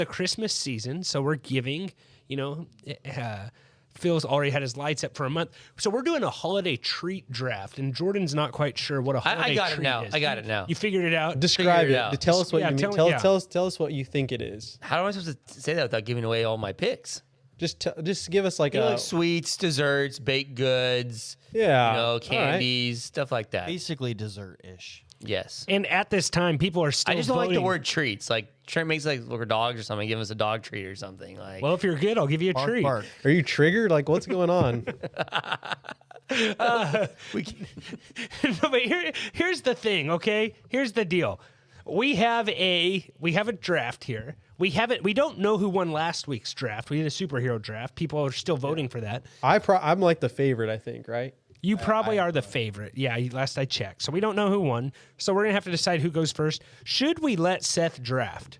the Christmas season, so we're giving, Phil's already had his lights up for a month. So we're doing a holiday treat draft, and Jordan's not quite sure what a holiday treat is. I got it now. You figured it out? Describe Figure it it. out. Tell us what you mean. Tell us what you think it is. How am I supposed to say that without giving away all my picks? Just give us like Like sweets, desserts, baked goods, candies, stuff like that. Basically dessert-ish. Yes. And at this time, people are still I just don't like the voting. word treats. Like Trent makes like we're dogs or something. Give us a dog treat or something. Like, Well, if you're good, I'll give you a treat. Bark. Are you triggered? Like, what's going on? we can, No, but here's the thing, okay? Here's the deal. We have a draft here. We don't know who won last week's draft. We did a superhero draft. People are still voting for that. I'm like the favorite, I think, right? You probably are the favorite. Yeah, last I checked. So we don't know who won. So we're gonna have to decide who goes first. Should we let Seth draft?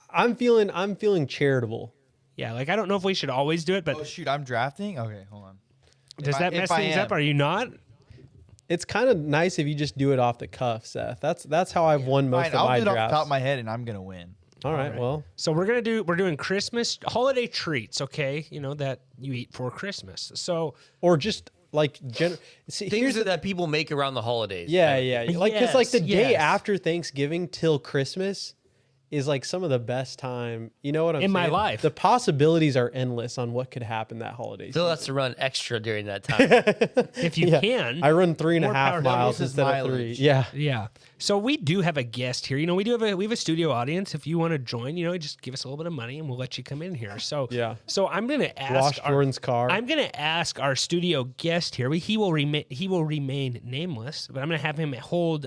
I'm feeling charitable. Yeah, like I don't know if we should always do it, but Oh, shoot, I'm drafting? Okay, hold on. does that mess things up? Are you not? It's kind of nice if you just do it off the cuff, Seth. That's how I've won most Fine, of I'll my do it off the drafts. top of my head, and I'm going to win. All right, well, So we're doing Christmas holiday treats, okay? That you eat for Christmas. So or just like things that people make around the holidays. yeah, like because like the day Yes. after Thanksgiving till Christmas is like some of the best time. You know what I'm saying? In my life. The possibilities are endless on what could happen that holiday. Phil has to run extra during that time. if you Yeah. can, I run 3.5 More power to miles his instead of 3. mileage. Yeah. yeah. So we do have a guest here. We have a studio audience. If you want to join, just give us a little bit of money and we'll let you come in here. So Yeah. So I'm gonna ask Wash Jordan's car. I'm gonna ask our studio guest here. He will remain nameless, but I'm gonna have him hold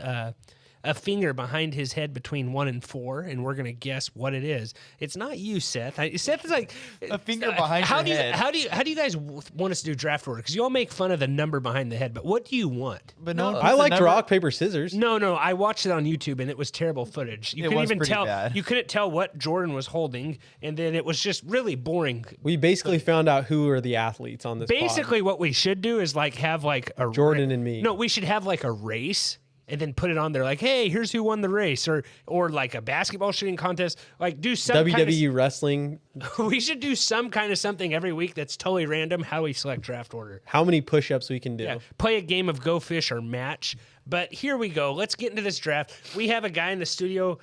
a finger behind his head between 1 and 4, and we're gonna guess what it is. It's not you, Seth. Seth is like A finger behind how your do you, head. How do you guys want us to do draft order? Because you all make fun of the number behind the head, but what do you want? But no, one puts I the liked number- rock, paper, scissors. No, I watched it on YouTube and it was terrible footage. You It couldn't was even pretty tell. bad. You couldn't tell what Jordan was holding, and then it was just really boring. We basically found out who are the athletes on this pod. Basically, what we should do is have a Jordan and me. No, we should have like a race. And then put it on there like, hey, here's who won the race, or like a basketball shooting contest. Like do some WWE wrestling. We should do some kind of something every week that's totally random. How we select draft order. How many push-ups we can do. Yeah, play a game of Go Fish or Match. But here we go. Let's get into this draft. We have a guy in the studio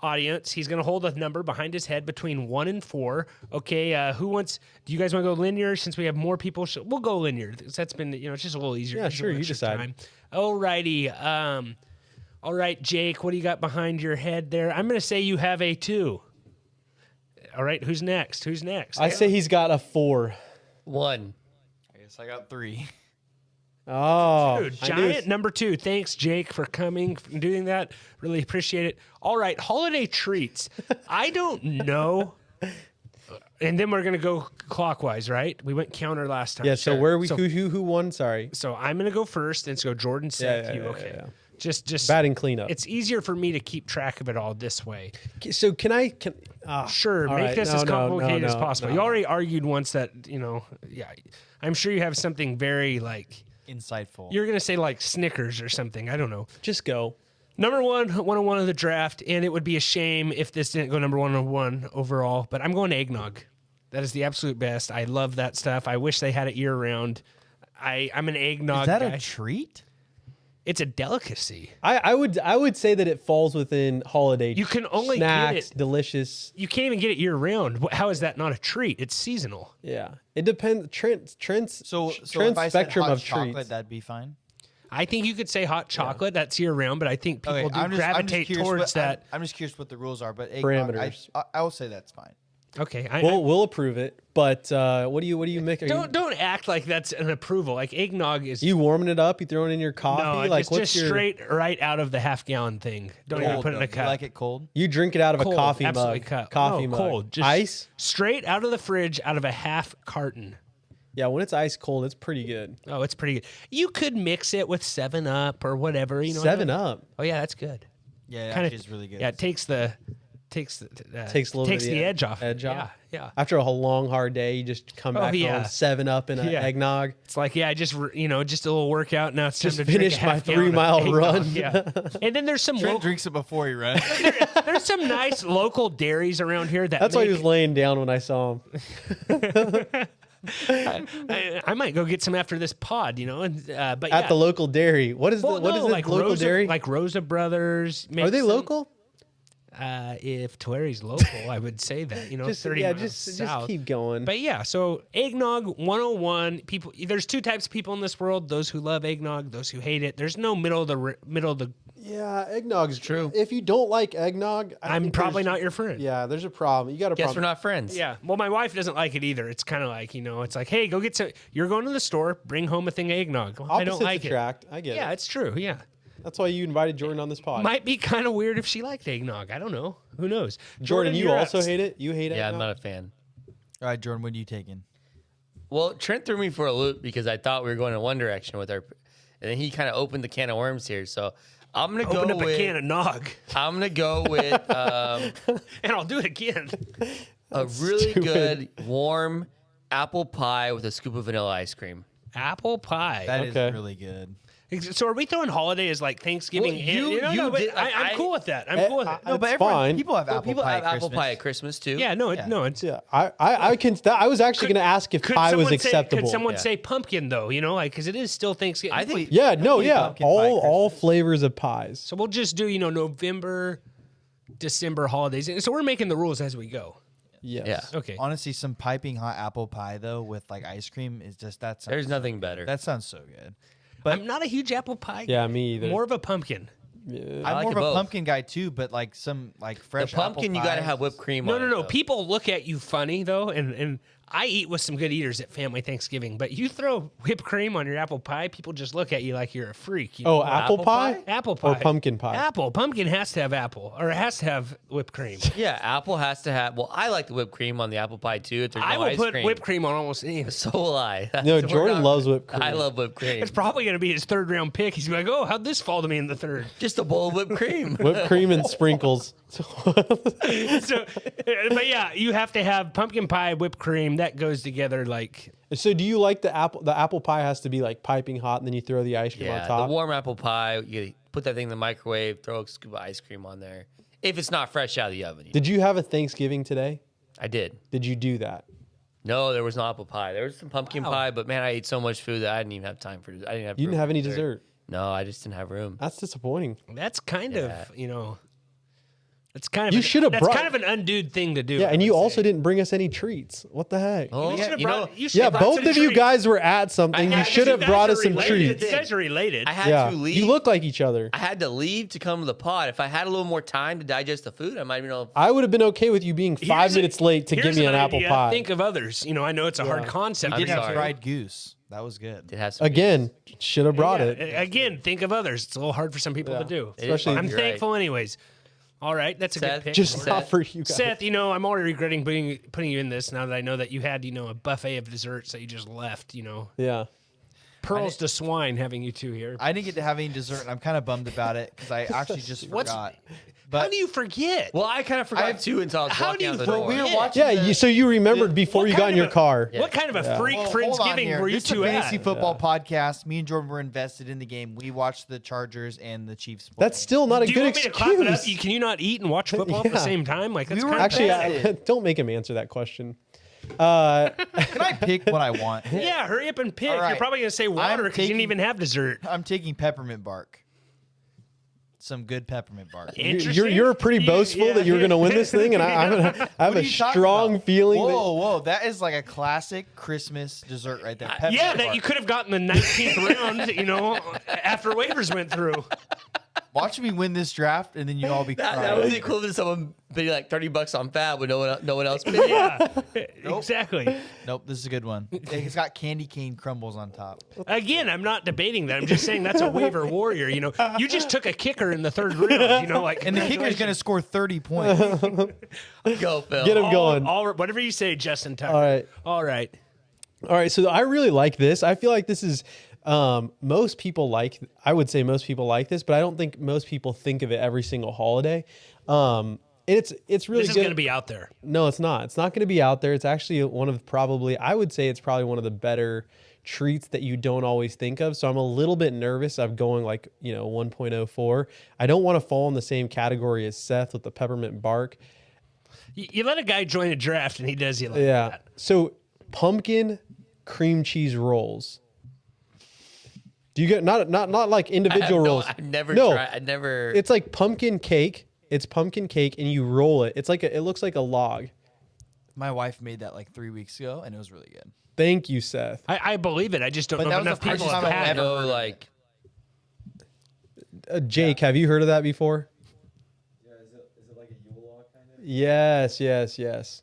audience. He's going to hold a number behind his head between 1 and 4. Okay, who wants? Do you guys want to go linear? Since we have more people, we'll go linear. That's been it's just a little easier. Yeah, sure. You decide. Time. Alrighty. All right, Jake. What do you got behind your head there? I'm going to say you have a 2. All right. Who's next? I say he's got a 4. 1. I guess I got 3. Oh, Dude, giant number 2. Thanks, Jake, for coming and doing that. Really appreciate it. All right, holiday treats. I don't know. And then we're gonna go clockwise, right? We went counter last time. Yeah. So where are we? So, Who won? Sorry. so I'm gonna go first, and so Jordan said you. Okay. yeah. Just Batting cleanup. It's easier for me to keep track of it all this way. So can I? Sure, all make right. this No, as no, complicated no, as no, possible. no. You already argued once that yeah. I'm sure you have something very Insightful. you're gonna say like Snickers or something. I don't know. Just go. Number 101 of the draft, and it would be a shame if this didn't go number 101 overall, but I'm going eggnog. That is the absolute best. I love that stuff. I wish they had it year round. I'm an eggnog Is that guy. a treat? It's a delicacy. I would say that it falls within holiday. You can only snacks, get it. delicious. You can't even get it year round. How is that not a treat? It's seasonal. Yeah, it depends. Trent's So Trent's if I said spectrum hot of chocolate, treats. that'd be fine. I think you could say hot chocolate. That's year round, but I think people gravitate curious towards what, that. I'm just curious what the rules are, but Parameters. I will say that's fine. Okay, We'll approve it. But what do you make? don't act like that's an approval. Like eggnog is. You warming it up? You throwing it in your coffee? No, like it's what's just your? straight right out of the half-gallon thing. Don't even Cold, put it in though. a cup. You like it cold? You drink it out of Cold, a coffee absolutely mug. cut. Coffee No, mug. cold. Just Ice? straight out of the fridge, out of a half carton. Yeah, when it's ice cold, it's pretty good. Oh, it's pretty good. You could mix it with 7-Up or whatever. 7 Up. Oh yeah, that's good. Yeah, it Kinda- actually is really good. Yeah, it takes the takes a little bit of the edge off. Yeah. Yeah. After a long hard day, you just come back home 7-Up and an eggnog. It's like, just a little workout. Now it's time Just to drink finish a my half gallon of 3-mile eggnog. run. Yeah. And then there's some Trent drinks it before he runs. there's some nice local dairies around here that That's why he was laying down when I saw him. I might go get some after this pod, and but At the local dairy. What is the local Rosa, dairy? Like Rosa Brothers. Are they local? If Tulari's local, I would say that, 30 miles south. Just keep going. But yeah, so eggnog 101. People, there's two types of people in this world: those who love eggnog, those who hate it. There's no middle of the. Yeah, eggnog's true. If you don't like eggnog, I'm probably not your friend. Yeah, there's a problem. You got a Guess problem. we're not friends. Yeah. Well, my wife doesn't like it either. It's kind of like, it's like, hey, go get some. You're going to the store, bring home a thing of eggnog. Well, I don't Opposites like attract. I get it. Yeah, it. it's true. Yeah. That's why you invited Jordan on this pod. Might be kind of weird if she liked eggnog. I don't know. Who knows? Jordan, you you're also up. hate it? You hate Yeah, eggnog? I'm not a fan. All right, Jordan, what are you taking? Well, Trent threw me for a loop because I thought we were going in one direction with our, and then he kind of opened the can of worms here. So I'm gonna Open go up with a can of nog, I'm gonna go with and I'll do it again. a really good warm apple pie with a scoop of vanilla ice cream. Apple pie. That is Okay. really good. So are we throwing holiday as like Thanksgiving? Well, you but did- I'm cool with that. I'm cool with it. No, but It's everyone, fine. people have Well, apple people pie have at apple Christmas. pie at Christmas too. Yeah, no, it's. Yeah, I can. I was actually going to ask if pie was acceptable. Could someone Yeah. say pumpkin though? Because it is still Thanksgiving. I think Yeah, no, yeah. pumpkin pie All Christmas. flavors of pies. So we'll just do November, December holidays. So we're making the rules as we go. Yes. Yeah. Okay. Honestly, some piping hot apple pie though with like ice cream is just there's nothing better. That sounds so good. I'm not a huge apple pie. Yeah, me either. More of a pumpkin. I'm like more it of a both. pumpkin guy too, but like some like The fresh pumpkin, apple you got to pies have whipped is- cream No, on no, it, no. though. People look at you funny though, and I eat with some good eaters at family Thanksgiving. But you throw whipped cream on your apple pie, people just look at you like you're a freak. Oh, apple pie? Apple pie Or pumpkin pie? Apple. Pumpkin has to have apple, or it has to have whipped cream. Yeah, apple has to have. Well, I like the whipped cream on the apple pie too. If there's I no will ice put cream. whipped cream on almost anything. So will I. No, So we're Jordan not- loves whipped cream. I love whipped cream. It's probably going to be his third round pick. He's gonna be like, oh, how'd this fall to me in the third? Just a bowl of whipped cream. Whipped cream and sprinkles. So, but yeah, you have to have pumpkin pie, whipped cream. That goes together like. So do you like the apple? The apple pie has to be like piping hot, and then you throw the ice cream on Yeah, top. the warm apple pie. You put that thing in the microwave. Throw a scoop of ice cream on there. If it's not fresh out of the oven, Did you have a Thanksgiving today? I did. Did you do that? No, there was no apple pie. There was some pumpkin Wow. pie, but man, I ate so much food that I didn't even have time for. I didn't have. You didn't room have for any dessert. No, I just didn't have room. That's disappointing. That's kind Yeah. of. It's kind of You an- should have That's brought- kind of an undude thing to do. Yeah, I and you would also say. didn't bring us any treats. What the heck? Oh, You should have you know, brought. You should Yeah, have brought both some of you treats. guys were at something. I You had- should you have guys brought are us some related. treats. You guys are related. I had Yeah, to leave. you look like each other. I had to leave to come to the pod. If I had a little more time to digest the food, I might even know. I would have been okay with you being 5 Here's a- minutes late to give here's me an apple idea. pie. Think of others. I know it's a hard concept. I'm did have sorry. fried goose. That was good. It has some Again, should have brought Yeah, it. Again, think of others. It's a little hard for some people Yeah. to do. It is Especially- fun, I'm you're right. thankful, anyways. All right, that's a Seth, good pick. Just Seth. not for you guys. Seth, I'm already regretting putting you in this now that I know that you had, a buffet of desserts that you just left. Yeah. Pearls to swine having you two here. I didn't get to have any dessert, and I'm kind of bummed about it because I actually just What's- forgot. How But do you forget? Well, I kind of forgot too until I was how do walking you out the forget? door. we were Yeah. watching. Yeah, so you remembered before What you got kind in your of a- car. What kind of a freak Well, hold on Friendsgiving here. were you This is a two fantasy at? football podcast. Me and Jordan were invested in the game. We watched the Chargers and the Chiefs. play. That's still not a Do you good want me to clap it up? excuse. Can you not eat and watch football at the Yeah. same time? Like that's We were kind of Actually, invested. don't make him answer that question. Can I pick what I want? yeah. Hurry up and pick. All right. You're probably gonna say water because you didn't taking- even have dessert. I'm taking peppermint bark. Some good peppermint bark. Interesting. You're pretty boastful that you're going to win this thing, and I have What a are you talking strong about? feeling Whoa, that is like a classic Christmas dessert right there. Peppermint Yeah, that bark. you could have gotten the 19th round, after waivers went through. Watch me win this draft, and then you all be That crying. was the equivalent of someone bidding like $30 on Fab when no one else bid. Yeah, exactly. Nope, this is a good one. It's got candy cane crumbles on top. Again, I'm not debating that. I'm just saying that's a waiver warrior. You just took a kicker in the third round. And the kicker is going to score 30 points. Go, Phil. Get him going. Whatever you say, Justin Tucker. All right. All right. All right, so I really like this. I feel like this is most people I would say most people like this, but I don't think most people think of it every single holiday. it's really This is good. going to be out there. No, it's not. It's not going to be out there. It's actually one of I would say it's probably one of the better treats that you don't always think of. So I'm a little bit nervous of going 1.04. I don't want to fall in the same category as Seth with the peppermint bark. You let a guy join a draft and he does you like Yeah. that. So pumpkin cream cheese rolls. Do you get not like individual rolls? I've never No. tried. I never. It's like pumpkin cake. It's pumpkin cake and you roll it. It's it looks like a log. My wife made that like 3 weeks ago, and it was really good. Thank you, Seth. I believe it. I just don't But know that if was enough the first people time have I had ever it. no, heard of like Jake, have you heard of that before? Yeah, is it like a Yule log kind of? Yes.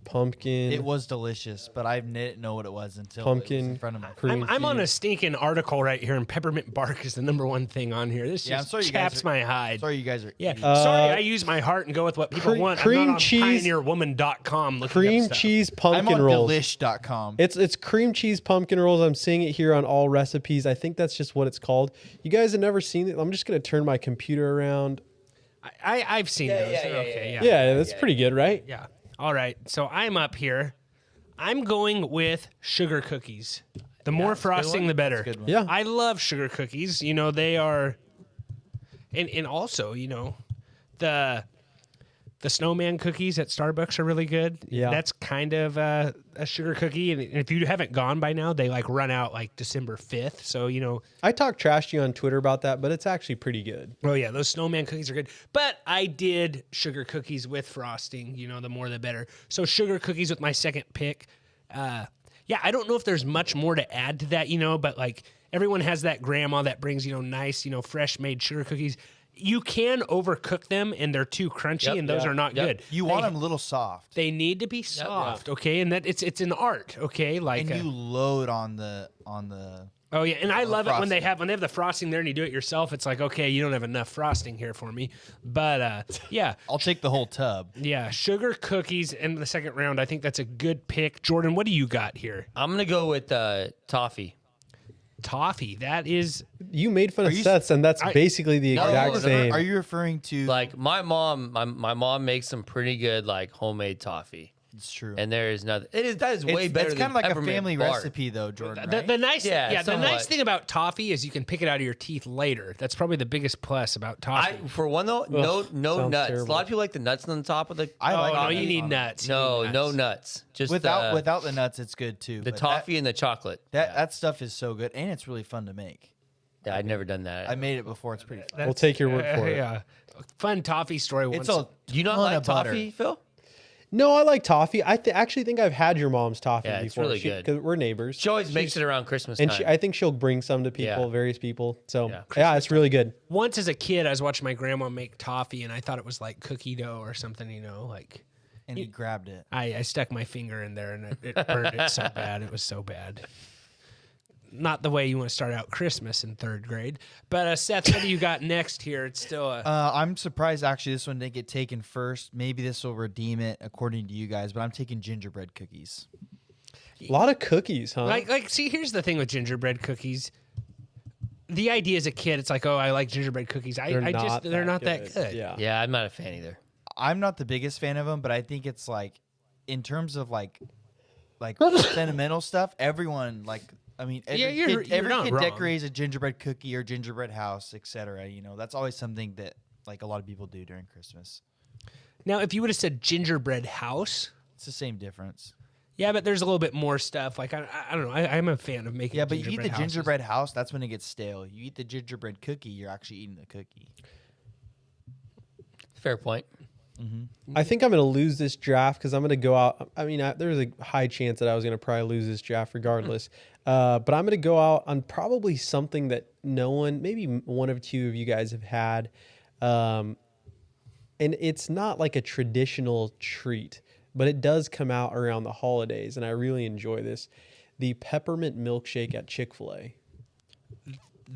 Pumpkin. It was delicious, but I didn't know what it was until it Pumpkin was in front of me. cream I'm on a cheese. stinking article right here, and peppermint bark is the #1 thing on here. This Yeah, I'm just sorry you guys chaps are- my hide. Sorry, you guys are. Yeah, idiots. sorry. I use my heart and go with what people want. I'm cream not on cheese- pioneerwoman.com looking cream up stuff. cheese I'm pumpkin on rolls. delish.com. It's cream cheese pumpkin rolls. I'm seeing it here on all recipes. I think that's just what it's called. You guys have never seen it. I'm just gonna turn my computer around. I've seen those. yeah, They're yeah, okay. Yeah, that's pretty good, right? Yeah. All right. So I'm up here. I'm going with sugar cookies. The more frosting, the better. good one. Yeah. I love sugar cookies. You know, they are, and also, you know, the snowman cookies at Starbucks are really good. Yeah. That's kind of a sugar cookie. And if you haven't gone by now, they like run out like December 5th. So, you know, I talked trash to you on Twitter about that, but it's actually pretty good. oh yeah, those snowman cookies are good. But I did sugar cookies with frosting. You know, the more the better. So sugar cookies with my second pick. Yeah, I don't know if there's much more to add to that, you know, but like everyone has that grandma that brings, you know, nice, you know, fresh made sugar cookies. You can overcook them and they're too crunchy, Yep, and those yeah, are not yep. good. You want them a little soft, They need to be soft, okay? And that it's an art, okay? Like and you load on the. oh yeah, and I love it when they frosting. have the frosting there and you do it yourself. It's like, okay, you don't have enough frosting here for me, but yeah. I'll take the whole tub. Yeah, sugar cookies in the second round. I think that's a good pick. Jordan, what do you got here? I'm gonna go with toffee. Toffee. That is You made fun of you- Seth's, and that's basically the No, exact no, same. Are you referring to? Like my mom makes some pretty good like homemade toffee, It's true. and there is nothing. That is way better. It's kind of like a peppermint family bark. recipe, though, Jordan. the, Right? the nice. Yeah, the nice somewhat. thing about toffee is you can pick it out of your teeth later. That's probably the biggest plus about toffee. For one though, no sounds nuts. terrible. A lot of people like the nuts on the top of the. I like no, nuts you need on it. nuts. You No, need no nuts. Just without the nuts, it's good too. the but toffee and the chocolate. That stuff is so good, and it's really fun to make. Yeah, I'd never done that. I made it before. It's pretty fun. We'll take your word for it. Yeah, fun toffee story. It's once. a Do you not ton like of butter. toffee, Phil? No, I like toffee. I actually think I've had your mom's toffee Yeah, it's before. really good. Because we're neighbors. She always makes it around Christmas And time. I think she'll bring some to people, Yeah. various people. So, Yeah. yeah, it's really good. Once as a kid, I was watching my grandma make toffee, and I thought it was like cookie dough or something. You know, like And he grabbed it. I stuck my finger in there, and it burned it so bad. It was so bad. Not the way you want to start out Christmas in third grade. But Seth, what do you got next here? It's still a. I'm surprised actually this one didn't get taken first. Maybe this will redeem it according to you guys, but I'm taking gingerbread cookies. A lot of cookies, huh? Like, see, here's the thing with gingerbread cookies. The idea as a kid, it's like, oh, I like gingerbread cookies. They're not that good. Yeah. yeah, I'm not a fan either. I'm not the biggest fan of them, but I think it's like, in terms of like sentimental stuff, everyone like. I mean, every you're not kid wrong. decorates a gingerbread cookie or gingerbread house, etc. You know, that's always something that like a lot of people do during Christmas. Now, if you would have said gingerbread house, It's the same difference. yeah, but there's a little bit more stuff. Like, I don't know. I'm a fan of making Yeah, but you eat the houses. gingerbread house, that's when it gets stale. You eat the gingerbread cookie, you're actually eating the cookie. Fair point. I think I'm going to lose this draft because I'm going to go out. I mean, there's a high chance that I was going to probably lose this draft regardless. But I'm going to go out on probably something that no one, maybe one or two of you guys have had. And it's not like a traditional treat, but it does come out around the holidays. And I really enjoy this. The peppermint milkshake at Chick-fil-A.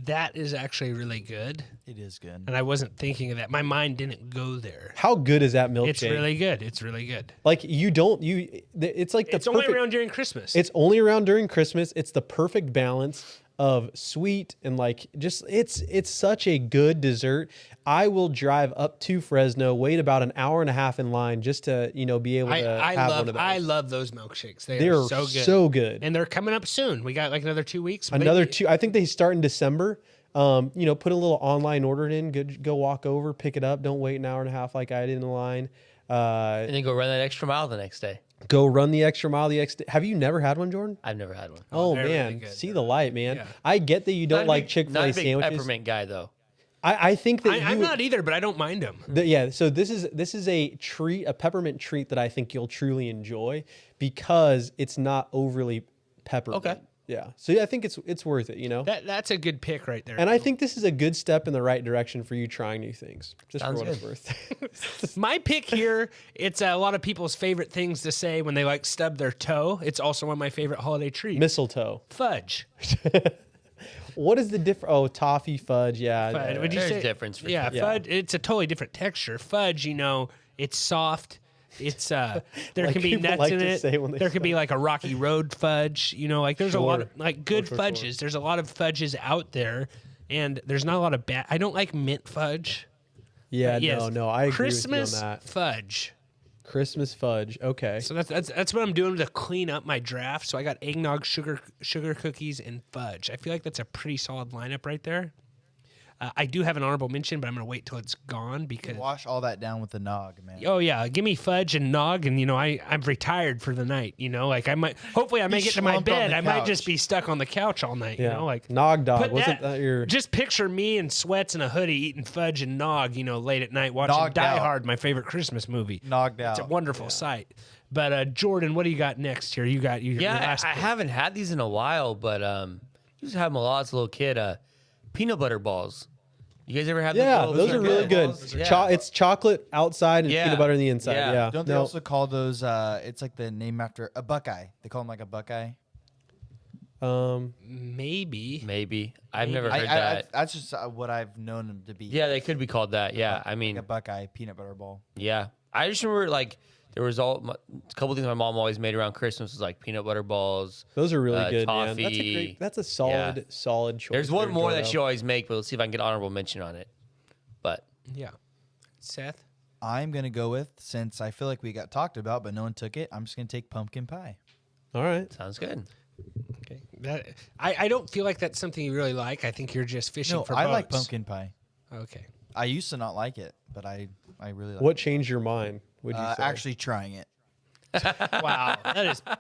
That is actually really good. It is good. And I wasn't thinking of that. My mind didn't go there. How good is that milkshake? It's really good. It's really good. like it's like the It's only perfect- around during Christmas. It's only around during Christmas. It's the perfect balance of sweet and like just it's such a good dessert. I will drive up to Fresno, wait about an hour and a half in line just to be able to have one of those. I love those milkshakes. They're are so good. so good. And they're coming up soon. We got like another 2 weeks. Another 2. I think they start in December. Put a little online order in. Go walk over, pick it up. Don't wait an hour and a half like I did in the line. And then go run that extra mile the next day. Go run the extra mile. Have you never had one, Jordan? I've never had one. Oh they're man, really good. see the light, man. Yeah. I get that you don't like Chick-fil-A Not a big sandwiches. peppermint guy though. I think that I'm not either, but I don't mind them. So this is a treat, a peppermint treat that I think you'll truly enjoy because it's not overly peppermint. Okay. Yeah. So yeah, I think it's worth it, That's a good pick right there. And I think this is a good step in the right direction for you trying new things. Just Sounds for what good. it's worth. My pick here, it's a lot of people's favorite things to say when they like stub their toe. It's also one of my favorite holiday treats. Mistletoe. Fudge. What is the difference? Oh, toffee, fudge. Yeah. Fudge. Would you There's say difference for yeah, sure. fudge. It's a totally different texture. Fudge, it's soft. It's there Like can be people nuts like in to it. say when they There could be like a Rocky Road fudge. Like there's a lot of Sure. like good Sure. fudges. There's a lot of fudges out there, and there's not a lot of bad. I don't like mint fudge. Yeah. But yes, No. I agree Christmas with you on that. fudge. Christmas fudge. Okay. So that's what I'm doing to clean up my draft. So I got eggnog, sugar cookies, and fudge. I feel like that's a pretty solid lineup right there. I do have an honorable mention, but I'm gonna wait till it's gone because. Wash all that down with the nog, man. Oh yeah, give me fudge and nog, and I'm retired for the night. Like I might, hopefully I make it to my slumped on bed. the I might couch. just be stuck on the couch all night. Yeah. Like Nog dog. put Wasn't that your? Just picture me in sweats and a hoodie eating fudge and nog. Late at night watching Nogged Die out. Hard, my favorite Christmas movie. Nogged It's a out. wonderful sight. But Jordan, what do you got next here? You got your Yeah, last I pick. haven't had these in a while, but used to have them a lot as a little kid. Peanut butter balls. You guys ever had Yeah, those? those are really good. Yeah. It's chocolate outside and Yeah. peanut butter on the inside. Yeah. Yeah. Don't they No. also call those? It's like the name after a Buckeye. They call them like a Buckeye. Maybe. Maybe. I've never heard that. That's just what I've known them to be. Yeah, they could be called that. Yeah, I mean, like a Buckeye peanut butter ball. yeah. I just remember there was a couple things my mom always made around Christmas was like peanut butter balls. Those are really good, man. toffee. That's a solid choice. There's one there, more that Jordo. she always make, but let's see if I can get honorable mention on it. But Yeah. Seth? I'm gonna go with, since I feel like we got talked about, but no one took it. I'm just gonna take pumpkin pie. All right. sounds good. Okay. I don't feel like that's something you really like. I think you're just fishing No, for I boats. like pumpkin pie. Okay. I used to not like it, but I really like What changed your mind? Would you it. say? Actually trying it. Wow. that is I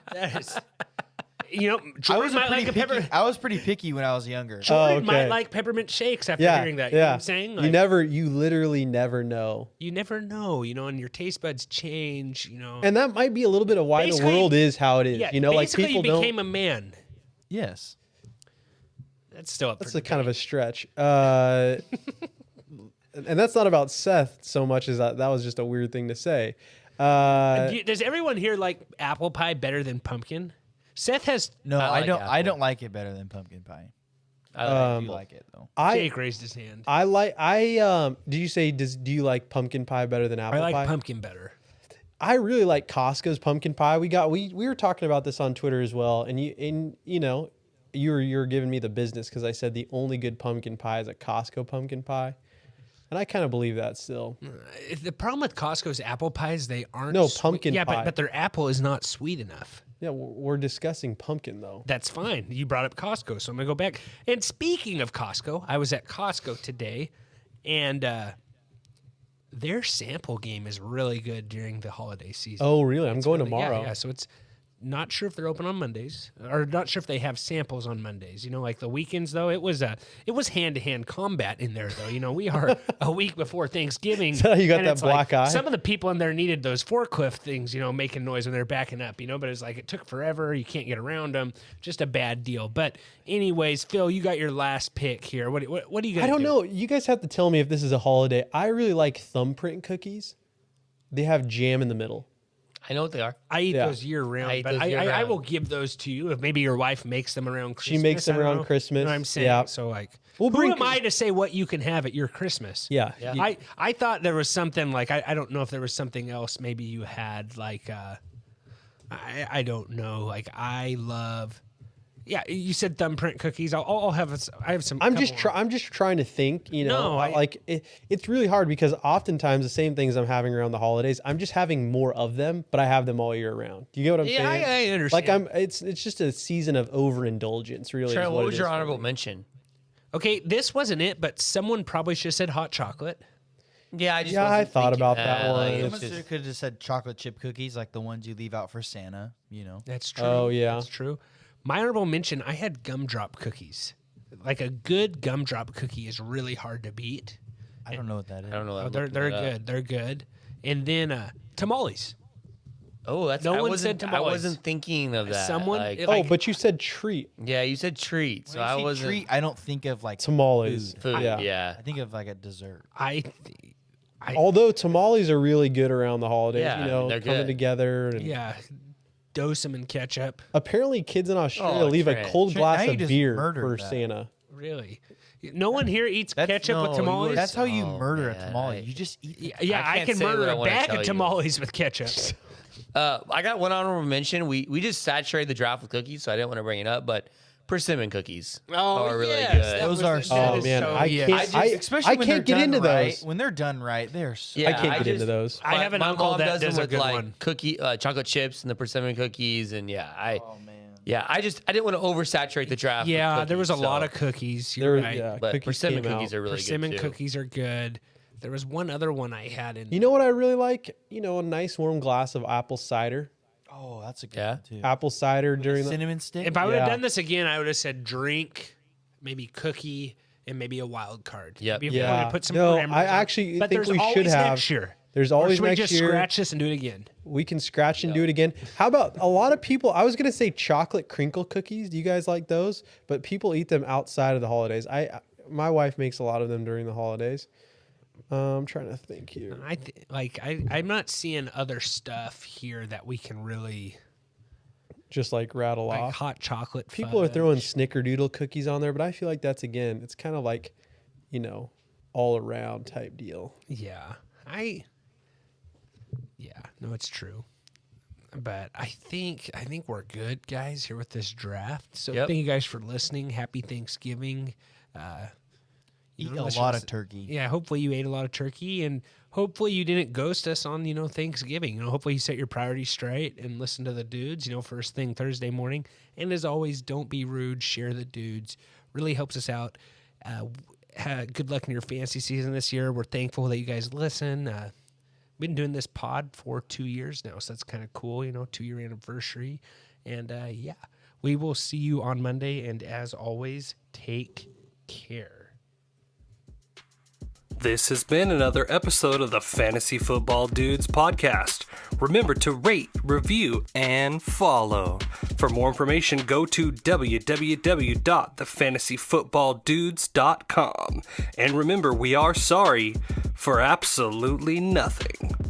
Jordan was, might like a pepper. I was pretty picky when I was younger. Jordan might okay. like peppermint shakes after yeah. hearing that. You yeah. know what I'm saying? Like, you literally never know. you never know, and your taste buds change, And that might be a little bit of why the Basically- world is how it is. yeah, like basically people you don't. became a man. Yes. That's still a That's pretty a kind of a stretch. And that's not about Seth so much as that was just a weird thing to say. Does everyone here like apple pie better than pumpkin? Seth has. No, I I, like don't. I apple. don't like it better than pumpkin pie. I I like do it. like it though. Jake raised his hand. do you say do you like pumpkin pie better than apple I like pie? pumpkin better. I really like Costco's pumpkin pie. We were talking about this on Twitter as well, and you were giving me the business because I said the only good pumpkin pie is a Costco pumpkin pie, and I kind of believe that still. The problem with Costco's apple pies, they aren't. No, sweet. pumpkin Yeah, pie. but their apple is not sweet enough. Yeah, we're discussing pumpkin though. That's fine. You brought up Costco, so I'm gonna go back. And speaking of Costco, I was at Costco today, and their sample game is really good during the holiday season. Oh, really? I'm going Really- yeah, tomorrow. Yeah, so it's not sure if they're open on Mondays, or not sure if they have samples on Mondays. Like the weekends though, it was hand-to-hand combat in there though. We are a week before Thanksgiving. So you got and that it's like black eye? Some of the people in there needed those forklift things, making noise when they're backing up. But it's like it took forever. You can't get around them. Just a bad deal. But anyways, Phil, you got your last pick here. What do you got? I don't know. You guys have to tell me if this is a holiday. I really like thumbprint cookies. They have jam in the middle. I know what they are. I eat Yeah. those year round, I eat but those I year-round. will give those to you if maybe your wife makes them around Christmas. She makes them I don't around know. Christmas. You know what I'm saying? Yeah. So We'll who bring- am I to say what you can have at your Christmas? Yeah. Yeah. I thought there was something like I don't know if there was something else maybe you had like I don't know, like I love Yeah, you said thumbprint cookies. I have some. I'm couple more. I'm just trying to think, No, it's really hard because oftentimes the same things I'm having around the holidays, I'm just having more of them, but I have them all year round. Do you get what I'm Yeah, saying? I understand. Like it's just a season of overindulgence, really. Trent, is what it was your is for honorable me. mention? Okay, this wasn't it, but someone probably should have said hot chocolate. Yeah, I just Yeah, I wasn't thought thinking about that one. like, It's it's just- Could have just said chocolate chip cookies, like the ones you leave out for Santa. That's true. Oh, yeah. That's true. My honorable mention, I had gumdrop cookies. Like a good gumdrop cookie is really hard to beat. I don't know what that is. I don't know. Oh, I'm they're looking it up. good. They're good. And then tamales. Oh, that's No I one wasn't. said I tamales. wasn't thinking of that. Someone- like, it- Oh, Like- but you said treat yeah, you said treat, so When I I see wasn't. treat, I don't think of like tamales. Food, yeah. I think of like a dessert. Although tamales are really good around the holidays, Yeah, they're coming good. together. And Yeah. Dose them in ketchup. apparently, kids in Australia Oh, leave a Trent. cold Trent, glass now you of just beer murdered for that. Santa. Really? No one here eats That's- ketchup no, with you tamales? were- That's how you Oh, murder man, a tamale. You just eat it. Yeah, I can't can say what murder I a wanna bag tell of you. tamales with ketchup. I got one honorable mention. We just saturated the draft with cookies, so I didn't want to bring it up, but persimmon cookies are really yes, good. that Those was are the- so- that Oh is man, so- I yes. can't. Especially I when can't they're get done into right. those. When they're done right, they're so Yeah, I can't I get just- into those. I have an my uncle mom that does them does a with good like one. cookie, chocolate chips and the persimmon cookies, and Oh man. I didn't want to oversaturate the draft. with Yeah, there was a cookies, lot so- of cookies. There, You're right. yeah, But cookies persimmon came cookies out. are really Persimmon good too. cookies are good. There was one other one I had in. You know what I really like? A nice warm glass of apple cider. Oh, that's a good Yeah. one too. Apple cider during the. Cinnamon stick. If I would have Yeah. done this again, I would have said drink, maybe cookie, and maybe a wild card. Yep. Maybe if I Yeah. would've put some No, parameters I on. actually But think there's we should always have- next year. There's Or always should we next just year. scratch this and do it again? We can scratch and do it again. How about a lot of people? I was gonna say chocolate crinkle cookies. Do you guys like those? But people eat them outside of the holidays. My wife makes a lot of them during the holidays. I'm trying to think here. I'm not seeing other stuff here that we can really Just like rattle like off. hot chocolate. People are fudge. throwing snickerdoodle cookies on there, but I feel like that's it's kind of like, all around type deal. Yeah, no, it's true. But I think we're good, guys, here with this draft. So Yep. thank you guys for listening. Happy Thanksgiving. Eat a unless lot you're- of turkey. Yeah, hopefully you ate a lot of turkey, and hopefully you didn't ghost us on Thanksgiving. Hopefully you set your priorities straight and listen to the dudes. First thing Thursday morning. And as always, don't be rude. Share the dudes. Really helps us out. Good luck in your fantasy season this year. We're thankful that you guys listen. Been doing this pod for 2 years now, so that's kind of cool. 2-year anniversary, and we will see you on Monday. And as always, take care. This has been another episode of the Fantasy Football Dudes podcast. Remember to rate, review, and follow. For more information, go to www.thefantasyfootballdudes.com. And remember, we are sorry for absolutely nothing.